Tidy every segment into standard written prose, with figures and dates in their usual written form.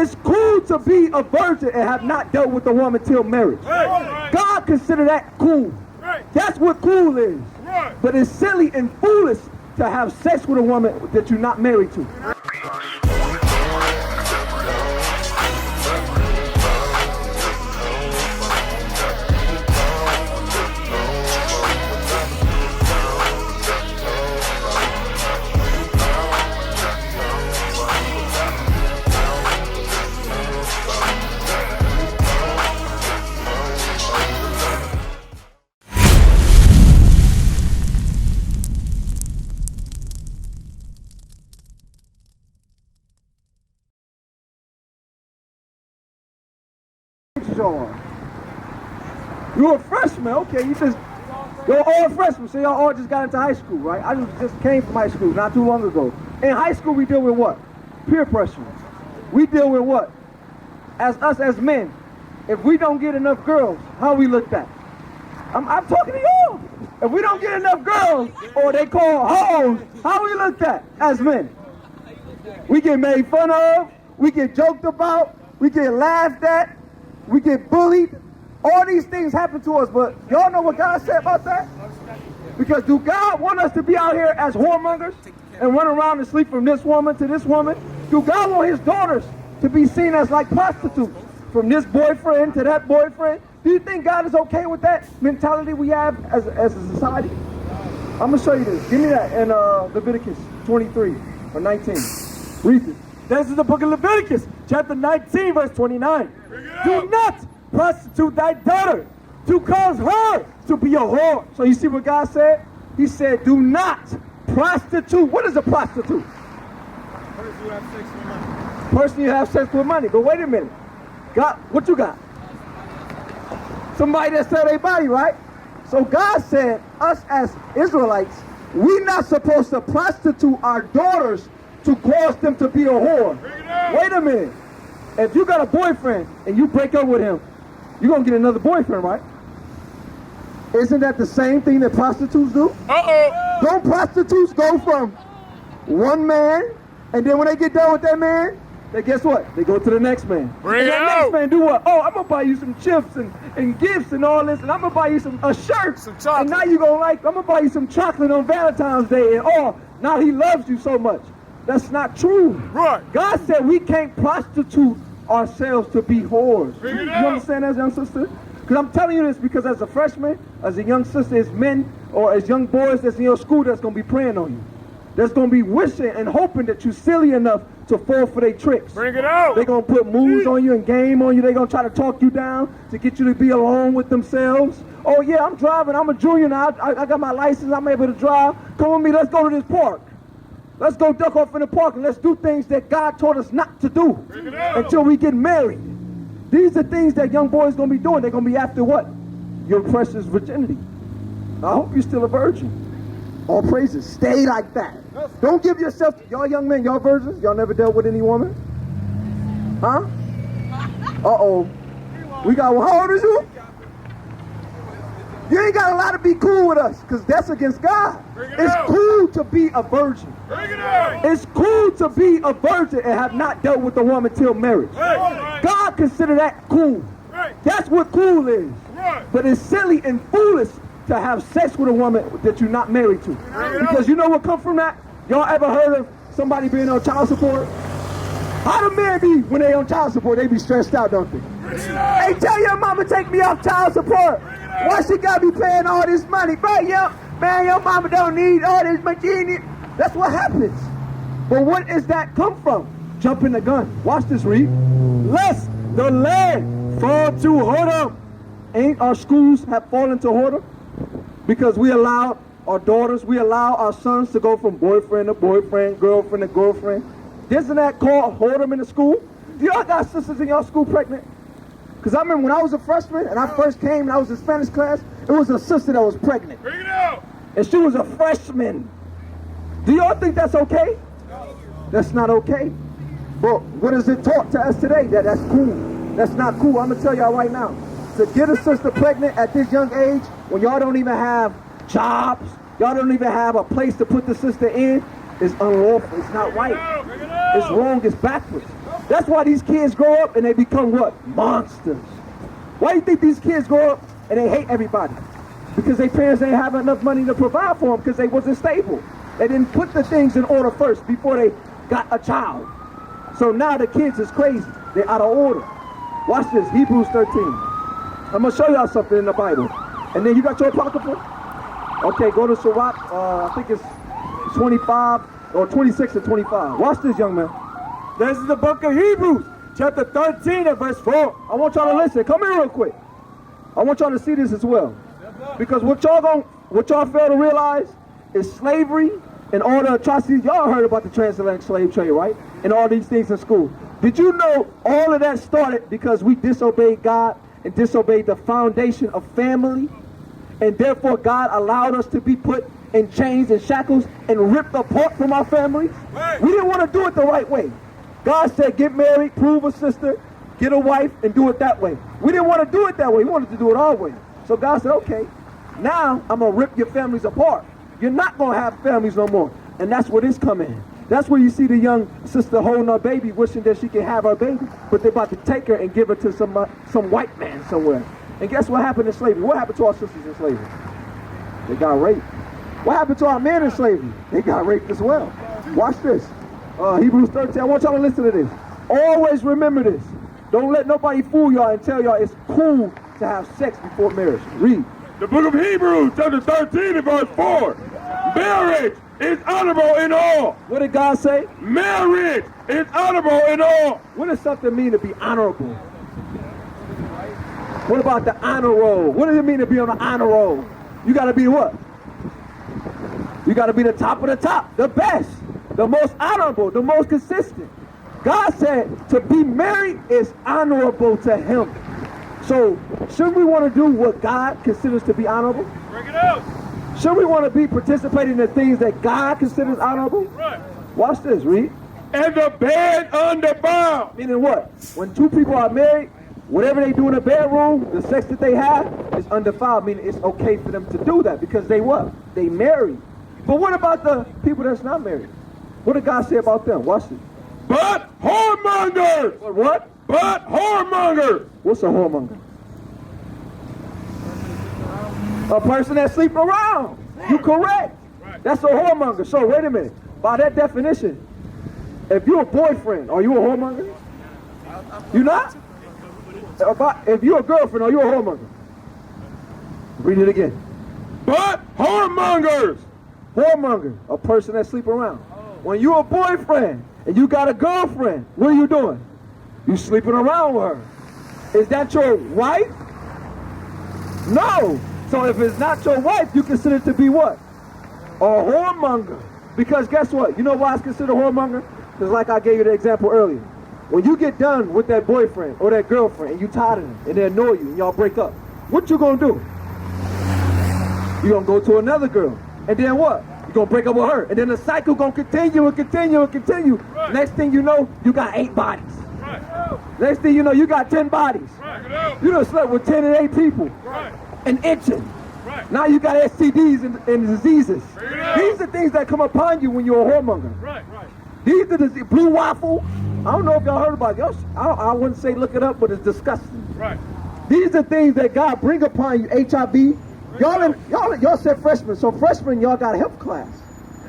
It's cool to be a virgin and have not dealt with a woman till marriage. God consider that cool. That's what cool is. But it's silly and foolish to have sex with a woman that you're not married to. You're a freshman, okay, you're all freshmen, so y'all all just got into high school, right? I just came from high school not too long ago. In high school, we deal with what? Peer pressure. We deal with what? As men, if we don't get enough girls, how we looked at? I'm talking to y'all. If we don't get enough girls, or they call hoes, how we looked at as men? We get made fun of, we get joked about, we get laughed at, we get bullied. All these things happen to us, but y'all know what God said about that? Because do God want us to be out here as whoremongers and run around and sleep from this woman to this woman? Do God want his daughters to be seen as like prostitutes, from this boyfriend to that boyfriend? Do you think God is okay with that mentality we have as a society? I'm going to show you this. Give me that in Leviticus 23 or 19. Read this. This is the book of Leviticus, chapter 19, verse 29. Do not prostitute thy daughter, to cause her to be a whore. So you see what God said? He said, do not prostitute. What is a prostitute? Person you have sex with money. Person you have sex with money. But wait a minute. God, what you got? Somebody that sell their body, right? So God said, us as Israelites, we're not supposed to prostitute our daughters to cause them to be a whore. Wait a minute. If you got a boyfriend and you break up with him, you're going to get another boyfriend, right? Isn't that the same thing that prostitutes do? Don't prostitutes go from one man, and then when they get done with that man, they guess what? They go to the next man. Bring and it that out. next man do what? Oh, I'm going to buy you some chips and gifts and all this, and I'm going to buy you a shirt. Some chocolate. And now you're going to like, I'm going to buy you some chocolate on Valentine's Day, and oh, now he loves you so much. That's not true. Right. God said we can't prostitute ourselves to be whores. Bring it You out. understand that, young sister? Because I'm telling you this because as a freshman, as a young sister, as men, or as young boys that's in your school that's going to be praying on you. That's going to be wishing and hoping that you're silly enough to fall for their tricks. Bring it out. They're going to put moves on you and game on you. They're going to try to talk you down to get you to be alone with themselves. Oh, yeah, I'm driving. I'm a junior now. I got my license. I'm able to drive. Come with me. Let's go to this park. Let's go duck off in the park and let's do things that God told us not to do until we get married. These are things that young boys going to be doing. They're going to be after what? Your precious virginity. I hope you're still a virgin. All praises. Stay like that. Don't give yourself to y'all young men, y'all virgins. Y'all never dealt with any woman? Huh? Uh-oh. We got one. How old is you? You ain't got a lot to be cool with us, because that's against God. It's cool to be a virgin. It's cool to be a virgin and have not dealt with a woman till marriage. God consider that cool. That's what cool is. But it's silly and foolish to have sex with a woman that you're not married to. Because you know what comes from that? Y'all ever heard of somebody being on child support? How do men be when they on child support? They be stressed out, don't they? Hey, tell your mama take me off child support. Why she gotta be paying all this money? Bro, man, your mama don't need all this money. That's what happens. But what is that come from? Jumping the gun. Watch this, read. Lest the land fall to whoredom. Ain't our schools have fallen to whoredom? Because we allow our daughters, we allow our sons to go from boyfriend to boyfriend, girlfriend to girlfriend. Isn't that called whoredom in the school? Do y'all got sisters in y'all school pregnant? Because I remember when I was a freshman and I first came and I was in Spanish class, it was a sister that was pregnant. Bring it out. And she was a freshman. Do y'all think that's okay? That's not okay. But what is it taught to us today? That's cool. That's not cool. I'm going to tell y'all right now. To get a sister pregnant at this young age, when y'all don't even have jobs, y'all don't even have a place to put the sister in, is unlawful. It's not right. It's wrong. It's backwards. That's why these kids grow up and they become what? Monsters. Why do you think these kids grow up and they hate everybody? Because their parents ain't have enough money to provide for them because they wasn't stable. They didn't put the things in order first before they got a child. So now the kids is crazy. They're out of order. Watch this, Hebrews 13. I'm going to show y'all something in the Bible. And then you got your apocryphal? Okay, go to Sirach. I think it's 25 or 26 and 25. Watch this, young man. This is the book of Hebrews, chapter 13 and verse 4. I want y'all to listen. Come here real quick. I want y'all to see this as well. Because what y'all fail to realize is slavery and all the atrocities. Y'all heard about the transatlantic slave trade, right? And all these things in school. Did you know all of that started because we disobeyed God and disobeyed the foundation of family? And therefore God allowed us to be put in chains and shackles and ripped apart from our families? Right. We didn't want to do it the right way. God said, get married, prove a sister, get a wife, and do it that way. We didn't want to do it that way. We wanted to do it our way. So God said, okay, now I'm going to rip your families apart. You're not going to have families no more. And that's where this come in. That's where you see the young sister holding her baby, wishing that she can have her baby, but they're about to take her and give her to some white man somewhere. And guess what happened in slavery? What happened to our sisters in slavery? They got raped. What happened to our men in slavery? They got raped as well. Watch this. Hebrews 13. I want y'all to listen to this. Always remember this. Don't let nobody fool y'all and tell y'all it's cool to have sex before marriage. Read. The book of Hebrews, chapter 13 and verse 4. Marriage is honorable in all. What did God say? Marriage is honorable in all. What does something mean to be honorable? What about the honor roll? What does it mean to be on the honor roll? You got to be what? You got to be the top of the top, the best, the most honorable, the most consistent. God said to be married is honorable to him. So should we want to do what God considers to be honorable? Bring it out. Should we want to be participating in the things that God considers honorable? Right. Watch this, read. And the bed undefiled. Meaning what? When two people are married, whatever they do in the bedroom, the sex that they have is undefiled, meaning it's okay for them to do that because they what? They married. But what about the people that's not married? What did God say about them? Watch this. But whoremongers. What? But whoremongers. What's a whoremonger? A person that sleep around. You correct. That's a whoremonger. So wait a minute. By that definition, if you're a boyfriend, are you a whoremonger? You not? If you're a girlfriend, are you a whoremonger? Read it again. But whoremongers. Whoremonger, a person that sleep around. When you're a boyfriend and you got a girlfriend, what are you doing? You sleeping around with her. Is that your wife? No. So if it's not your wife, you consider it to be what? A whoremonger. Because guess what? You know why it's considered a whoremonger? Because like I gave you the example earlier. When you get done with that boyfriend or that girlfriend and you tired of them and they annoy you and y'all break up, what you gonna do? You gonna go to another girl. And then what? You're going to break up with her. And then the cycle going to continue and continue and continue. Right. Next thing you know, you got 8 bodies. Right. Next thing you know, you got 10 bodies. Right. You done slept with 10 and 8 people. Right. And itching. Right. Now you got STDs and diseases. Right. These are things that come upon you when you're a whoremonger. Right. Right. These are the blue waffle. I don't know if y'all heard about it. I wouldn't say look it up, but it's disgusting. Right. These are things that God bring upon you. HIV. Y'all said freshmen, so freshmen y'all got a health class.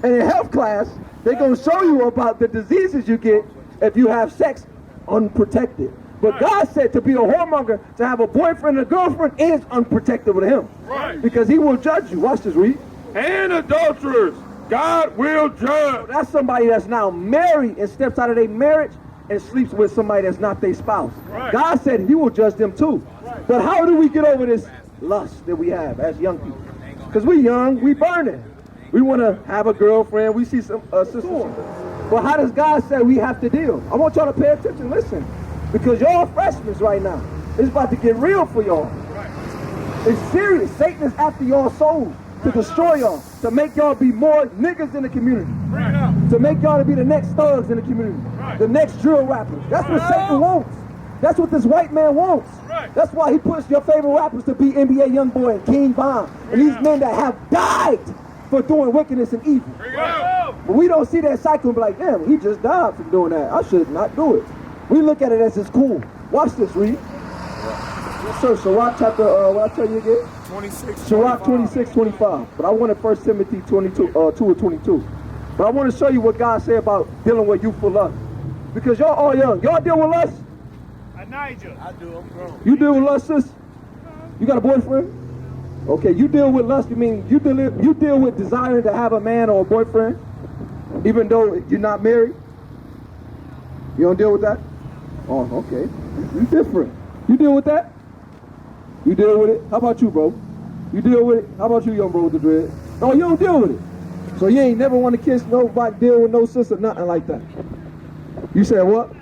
And in health class, they're going to show you about the diseases you get if you have sex unprotected. But God said to be a whoremonger, to have a boyfriend and a girlfriend is unprotected with him. Right. Because he will judge you. Watch this, read. And adulterers, God will judge. So that's somebody that's now married and steps out of their marriage and sleeps with somebody that's not their spouse. Right. God said he will judge them too. Right. But how do we get over this lust that we have as young people? Because we young, we burning. We want to have a girlfriend. We see some sisters. But how does God say we have to deal? I want y'all to pay attention. Listen, because y'all freshmen right now. It's about to get real for y'all. It's serious. Satan is after y'all souls to destroy y'all, to make y'all be more niggas in the community, to make y'all to be the next thugs in the community, the next drill rappers. That's what Satan wants. That's what this white man wants. That's why he puts your favorite rappers to be NBA Youngboy and King Von and these men that have died for doing wickedness and evil. But we don't see that cycle and be like, damn, he just died from doing that. I should not do it. We look at it as it's cool. Watch this, read. Yes, sir. Sirach chapter, what I tell you again? 26. Sirach 26:25. But I wanted 1 Timothy 2 or 22. But I want to show you what God said about dealing with youthful lust. Because y'all all young. Y'all deal with lust? Nigel. I do. I'm grown. You deal with lust, sis? You got a boyfriend? Okay, you deal with lust. You mean you deal with desiring to have a man or a boyfriend, even though you're not married? You don't deal with that? Oh, okay. You different. You deal with that? You deal with it? How about you, bro? You deal with it? How about you, young bro with the dread? No, you don't deal with it. So you ain't never want to kiss nobody, deal with no sister, nothing like that. You said what?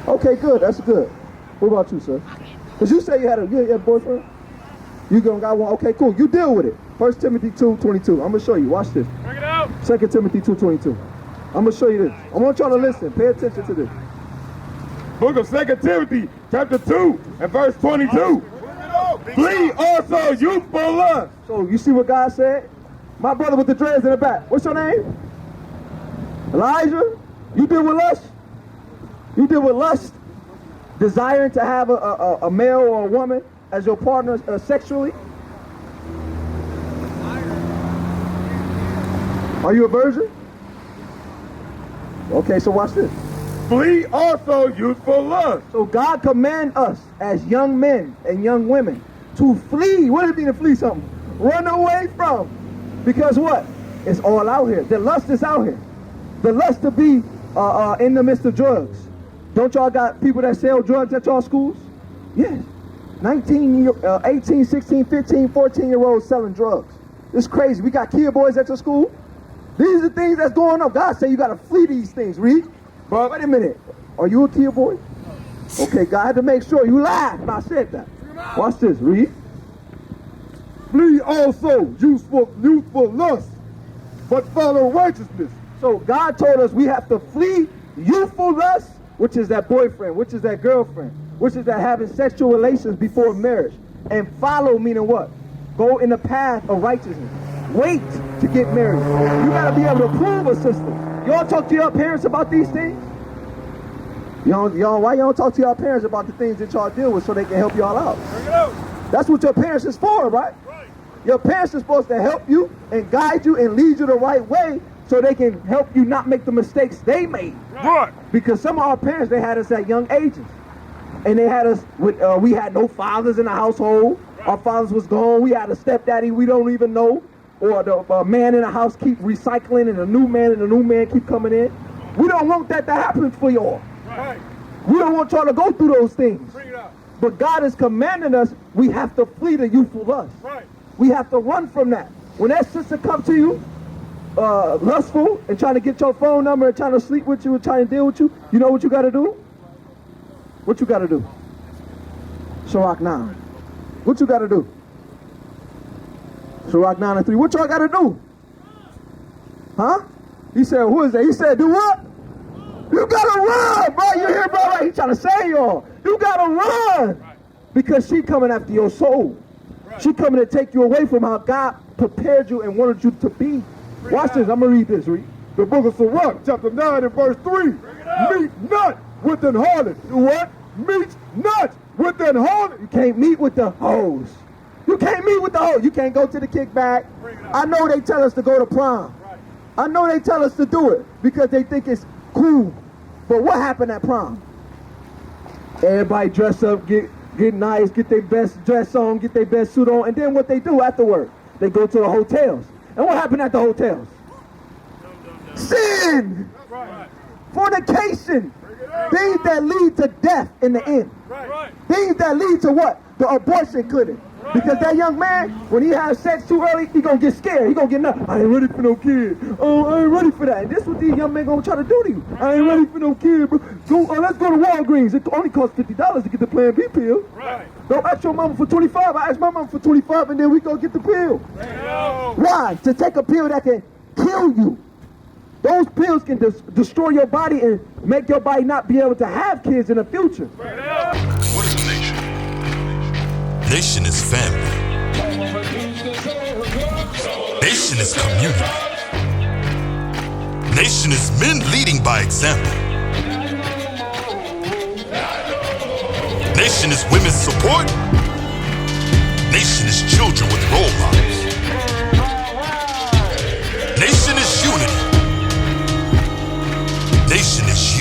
Okay, good. That's good. What about you, sir? Because you say you had a boyfriend? You got one? Okay, cool. You deal with it. 1 Timothy 2:22. I'm going to show you. Watch this. Bring it out. 2 Timothy 2:22. I'm going to show you this. I want y'all to listen. Pay attention to this. Book of 2 Timothy, chapter 2, and verse 22. Flee also youthful lust. So you see what God said? My brother with the dreads in the back. What's your name? Elijah? You deal with lust? You deal with lust? Desiring to have a male or a woman as your partner sexually? Are you a virgin? Okay, so watch this. Flee also youthful lust. So God commands us as young men and young women to flee. What does it mean to flee something? Run away from. Because what? It's all out here. The lust is out here. The lust to be in the midst of drugs. Don't y'all got people that sell drugs at y'all schools? Yes. 18, 16, 15, 14-year-olds selling drugs. It's crazy. We got kid boys at your school. These are the things that's going on. God said you got to flee these things, Reed. But wait a minute. Are you a kid boy? Okay, God had to make sure you laughed when I said that. Watch this, Reed. Flee also youthful lust, but follow righteousness. So God told us we have to flee youthful lust, which is that boyfriend, which is that girlfriend, which is that having sexual relations before marriage. And follow meaning what? Go in the path of righteousness. Wait to get married. You got to be able to prove a sister. Y'all talk to your parents about these things? Why y'all talk to your parents about the things that y'all deal with so they can help y'all out? Bring it out. That's what your parents is for, right? Your parents are supposed to help you and guide you and lead you the right way so they can help you not make the mistakes they made. Right. Because some of our parents, they had us at young ages. And they had us with, we had no fathers in the household. Right. Our fathers was gone. We had a stepdaddy we don't even know. Or the man in the house keep recycling and the new man keep coming in. We don't want that to happen for y'all. Right. We don't want y'all to go through those things. Bring it out. But God is commanding us, we have to flee the youthful lust. Right. We have to run from that. When that sister comes to you, lustful, and trying to get your phone number and trying to sleep with you and trying to deal with you, you know what you got to do? What you got to do? Sirach 9. What you got to do? Sirach 9 and 3. What y'all got to do? Huh? He said, who is that? He said, do what? You got to run, bro. You hear, bro? He trying to say y'all. You got to run. Because she coming after your soul. She coming to take you away from how God prepared you and wanted you to be. Watch this. I'm going to read this. Read. The book of Sirach, chapter 9 and verse 3. Meet not with an harlot. You what? Meet not with an harlot. You can't meet with the hoes. You can't meet with the hoes. You can't go to the kickback. I know they tell us to go to prom. I know they tell us to do it because they think it's cool. But what happened at prom? Everybody dress up, get nice, get their best dress on, get their best suit on, and then what they do afterward? They go to the hotels. And what happened at the hotels? Sin! Fornication! Things that lead to death in the end. Things that lead to what? The abortion clinic. Because that young man, when he has sex too early, he gonna get scared. He gonna get nuts. I ain't ready for no kid. Oh, I ain't ready for that. And this is what these young men gonna try to do to you. I ain't ready for no kid, bro. Let's go to Walgreens. It only costs $50 to get the Plan B pill. Right. Don't ask your mama for $25. I ask my mama for $25, and then we go get the pill. Why? To take a pill that can kill you. Those pills can destroy your body and make your body not be able to have kids in the future. What is a nation? Nation is family. Nation is community. Nation is men leading by example. Nation is women's support. Nation is children with role models. Nation is unity. Nation is you.